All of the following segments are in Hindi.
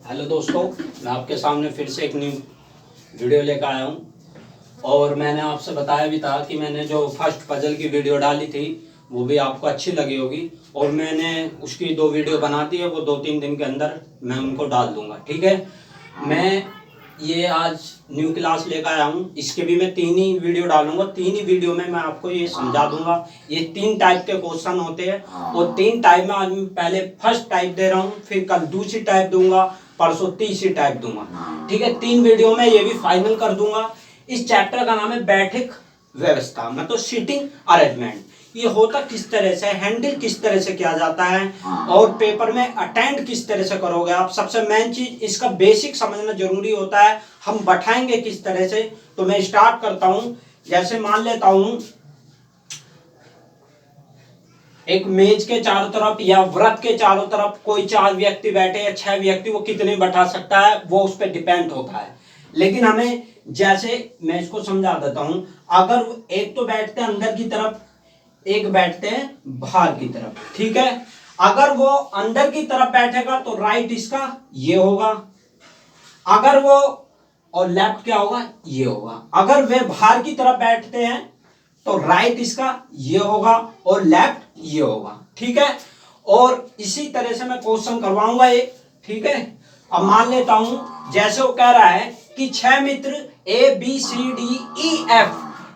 हेलो दोस्तों, मैं आपके सामने फिर से एक न्यू वीडियो लेकर आया हूँ। और मैंने आपसे बताया भी था कि मैंने जो फर्स्ट पजल की वीडियो डाली थी वो भी आपको अच्छी लगी होगी। और मैंने उसकी 2 वीडियो बना दी है, वो 2-3 दिन के अंदर मैं उनको डाल दूँगा। ठीक है, मैं ये आज न्यू क्लास लेकर आया हूँ। इसके भी मैं 3 ही वीडियो डालूंगा। 3 ही वीडियो में मैं आपको ये समझा दूंगा। ये 3 टाइप के क्वेश्चन होते हैं और 3 टाइप में आज मैं पहले फर्स्ट टाइप दे रहा हूँ, फिर कल दूसरी टाइप दूंगा, परसों तीसरी टाइप दूंगा। ठीक है, 3 वीडियो में ये भी फाइनल कर दूंगा। इस चैप्टर का नाम है बैठक व्यवस्था, मतलब सीटिंग अरेंजमेंट। ये होता किस तरह से, हैंडल किस तरह से किया जाता है और पेपर में अटेंड किस तरह से करोगे आप। सबसे मेन चीज इसका बेसिक समझना जरूरी होता है। हम बैठाएंगे किस तरह से, तो मैं स्टार्ट करता हूं। जैसे मान लेता हूं एक मेज के चारों तरफ या व्रत के चारों तरफ कोई 4 व्यक्ति बैठे या 6 व्यक्ति, वो कितने बैठा सकता है वो उस पर डिपेंड होता है। लेकिन हमें, जैसे मैं इसको समझा देता हूं, अगर एक तो बैठते हैं अंदर की तरफ, एक बैठते हैं बाहर की तरफ। ठीक है, अगर वो अंदर की तरफ बैठेगा तो राइट इसका ये होगा, अगर वो, और लेफ्ट क्या होगा, ये होगा। अगर वे बाहर की तरफ बैठते हैं तो राइट इसका ये होगा और लेफ्ट ये होगा। ठीक है, और इसी तरह से मैं क्वेश्चन करवाऊंगा ये। ठीक है, अब मान लेता हूं, जैसे वो कह रहा है कि 6 मित्र ABCDEF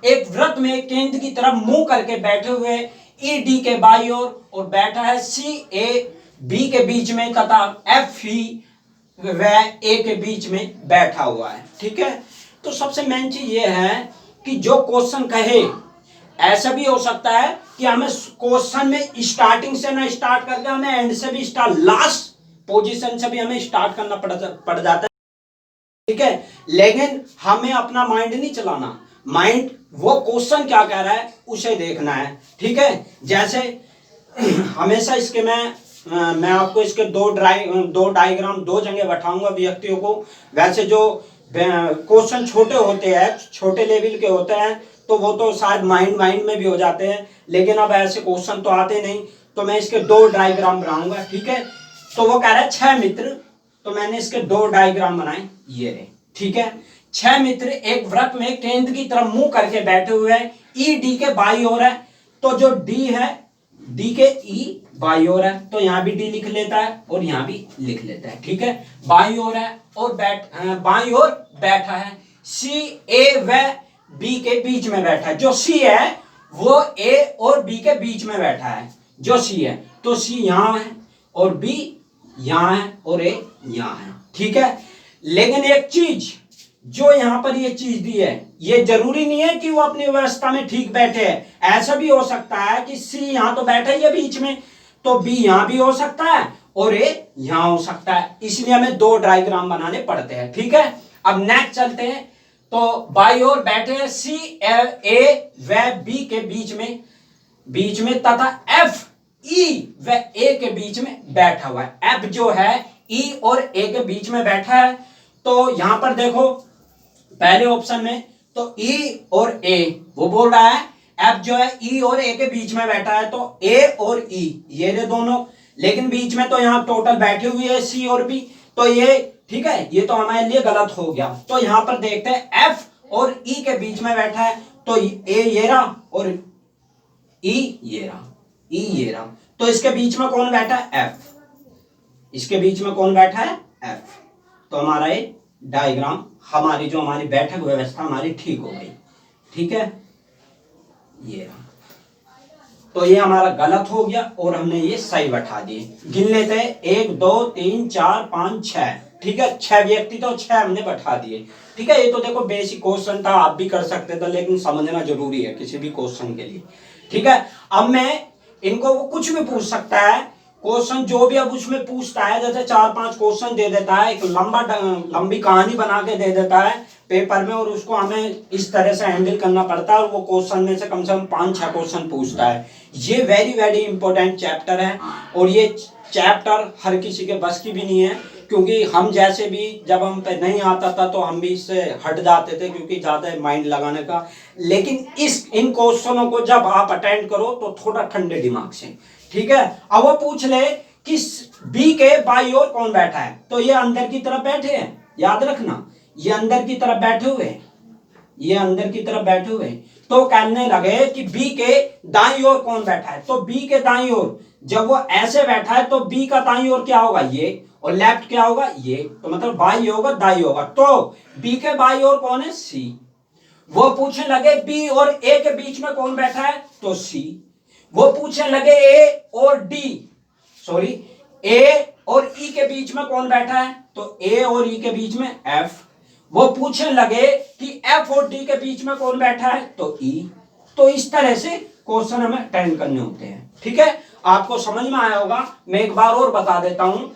एक वृत्त में केंद्र की तरफ मुंह करके बैठे हुए, ED के बाई ओर और बैठा है CAB के बीच में तथा FE वह ए के बीच में बैठा हुआ है। ठीक है, तो सबसे मेन चीज ये है कि जो क्वेश्चन कहे, ऐसा भी हो सकता है कि हमें क्वेश्चन में स्टार्टिंग से ना स्टार्ट करके हमें एंड से भी स्टार्ट, लास्ट पोजीशन से भी हमें स्टार्ट करना पड़ जाता है। ठीक है, लेकिन हमें अपना माइंड नहीं चलाना, माइंड वो क्वेश्चन क्या कह रहा है उसे देखना है। ठीक है, जैसे हमेशा इसके मैं आपको इसके दो डायग्राम 2 जगह बैठाऊंगा व्यक्तियों को। वैसे जो क्वेश्चन छोटे होते हैं, छोटे लेवल के होते हैं, तो वो तो शायद माइंड में भी हो जाते हैं, लेकिन अब ऐसे क्वेश्चन तो आते नहीं, तो मैं इसके 2 डायग्राम बनाऊंगा। ठीक है, तो वो कह रहा है 6 मित्र, तो मैंने इसके 2 डायग्राम बनाए, ये रहे। ठीक है, 6 मित्र एक वृत्त में केंद्र की तरफ मुंह करके बैठे हुए हैं, ED के बाई ओर है, तो जो D है, D के E बाई ओर है, तो यहां भी D लिख लेता है और यहां भी लिख लेता है। ठीक है, बाई ओर है और बाई ओर बैठा है। CA व B के बीच में बैठा है। जो C है वो A और B के बीच में बैठा है, जो C है, तो C यहां है और B यहां है और A यहां है। ठीक है, लेकिन एक चीज, जो यहां पर ये चीज दी है, ये जरूरी नहीं है कि वो अपनी व्यवस्था में ठीक बैठे हैं। ऐसा भी हो सकता है कि C यहां तो बैठा ही है बीच में, तो B यहां भी हो सकता है और A यहां हो सकता है, इसलिए हमें 2 डायग्राम बनाने पड़ते हैं। ठीक है, अब नेक्स्ट चलते हैं। तो बाई ओर बैठे हैं CA व B के बीच में तथा FE व A के बीच में बैठा हुआ है। F जो है E और A के बीच में बैठा है, तो यहां पर देखो पहले ऑप्शन में, तो E और A, वो बोल रहा है F जो है E और A के बीच में बैठा है, तो A और E ये रहे दोनों, लेकिन बीच में तो यहां टोटल बैठे हुए है C और B, तो ये, ठीक है, ये तो हमारे लिए गलत हो गया। तो यहां पर देखते हैं F और E के बीच में बैठा है, तो A ये रहा और E ये रहा, E ये रहा, तो इसके बीच में कौन बैठा है, F, इसके बीच में कौन बैठा है, F। तो हमारा ये डायग्राम, हमारी बैठक व्यवस्था हमारी ठीक हो गई। ठीक है, ये रहा, तो ये हमारा गलत हो गया और हमने ये सही बैठा दिए। गिन लेते हैं, 1 2 3 4 5 6। ठीक है, 6 व्यक्ति तो 6 हमने बैठा दिए। ठीक है, ये तो देखो बेसिक क्वेश्चन था, आप भी कर सकते थे, लेकिन समझना जरूरी है किसी भी क्वेश्चन के लिए। ठीक है, अब मैं इनको, वो कुछ भी पूछ सकता है क्वेश्चन, जो भी अब उसमें पूछता है, जैसे 4-5 क्वेश्चन दे देता है, एक लंबी कहानी बना के दे देता है पेपर में, और उसको हमें इस तरह से हैंडल करना पड़ता है, और वो क्वेश्चन में से कम 5-6 क्वेश्चन पूछता है। ये वेरी वेरी इंपॉर्टेंट चैप्टर है, और ये चैप्टर हर किसी के बस की भी नहीं है, क्योंकि हम जैसे भी, जब हम पे नहीं आता था तो हम भी इससे हट जाते थे, क्योंकि ज्यादा माइंड लगाने का। लेकिन इन क्वेश्चनों को जब आप अटेंड करो तो थोड़ा ठंडे दिमाग से। ठीक है, अब वो पूछ ले कि बी के बाई ओर कौन बैठा है, तो ये अंदर की तरफ बैठे हैं, याद रखना ये अंदर की तरफ बैठे हुए हैं, ये अंदर की तरफ बैठे हुए हैं। तो कहने लगे कि बी के दाईं ओर कौन बैठा है, तो बी के दाईं ओर जब वो ऐसे बैठा है तो बी का दाईं ओर क्या होगा ये, और लेफ्ट क्या होगा ये, तो मतलब बाई होगा दाई होगा। तो बी के बाई ओर कौन है, सी। वो पूछने लगे बी और ए के बीच में कौन बैठा है, तो सी। वो पूछने लगे ए और डी, सॉरी ए और ई के बीच में कौन बैठा है, तो ए और ई के बीच में एफ। वो पूछने लगे कि एफ और डी के बीच में कौन बैठा है, तो ई। तो इस तरह से क्वेश्चन हमें अटेंड करने होते हैं, ठीक है। आपको समझ में आया होगा। मैं एक बार और बता देता हूं,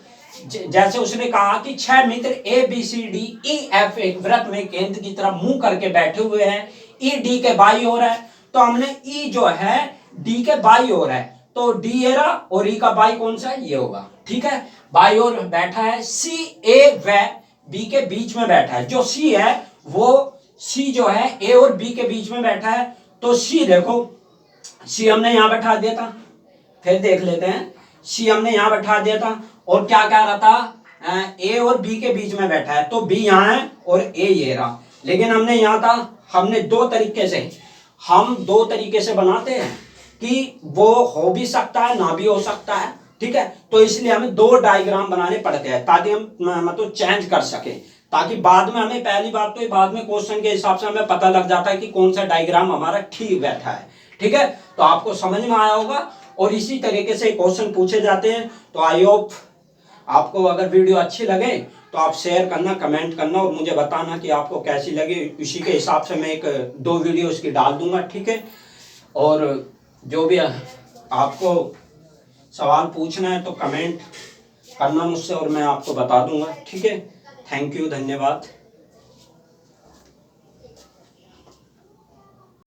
जैसे उसने कहा कि 6 मित्र A B C D E F एक वृत्त में केंद्र की तरफ मुंह करके बैठे हुए हैं, ई डी के बाई ओर है, तो हमने ई जो है डी के बाई ओर है, तो डी एरा और ई का बाई कौन सा है, ये होगा, ठीक है। बाई ओर बैठा है सी ए व बी के बीच में बैठा है, जो सी है वो सी जो है ए और बी के बीच में बैठा है, तो सी देखो सी हमने यहां बैठा दिया था, फिर देख लेते हैं, सी हमने यहां बैठा दिया था और क्या कह रहा था, ए और बी के बीच में बैठा है, तो बी यहां है और ए ये रहा। लेकिन हमने यहां था, हमने हम दो तरीके से बनाते हैं कि वो हो भी सकता है ना भी हो सकता है, ठीक है। तो इसलिए हमें दो डायग्राम बनाने पड़ते हैं ताकि हम मतलब चेंज कर सके, ताकि बाद में हमें, पहली बात तो बाद में क्वेश्चन के हिसाब से हमें पता लग जाता है कि कौन सा डायग्राम हमारा ठीक बैठा है, ठीक है। तो आपको समझ में आया होगा और इसी तरीके से क्वेश्चन पूछे जाते हैं। तो आई होप आपको अगर वीडियो अच्छी लगे तो आप शेयर करना, कमेंट करना और मुझे बताना कि आपको कैसी लगी। इसी के हिसाब से मैं 1-2 वीडियो इसकी डाल दूंगा, ठीक है। और जो भी आपको सवाल पूछना है तो कमेंट करना मुझसे और मैं आपको बता दूंगा, ठीक है। थैंक यू, धन्यवाद।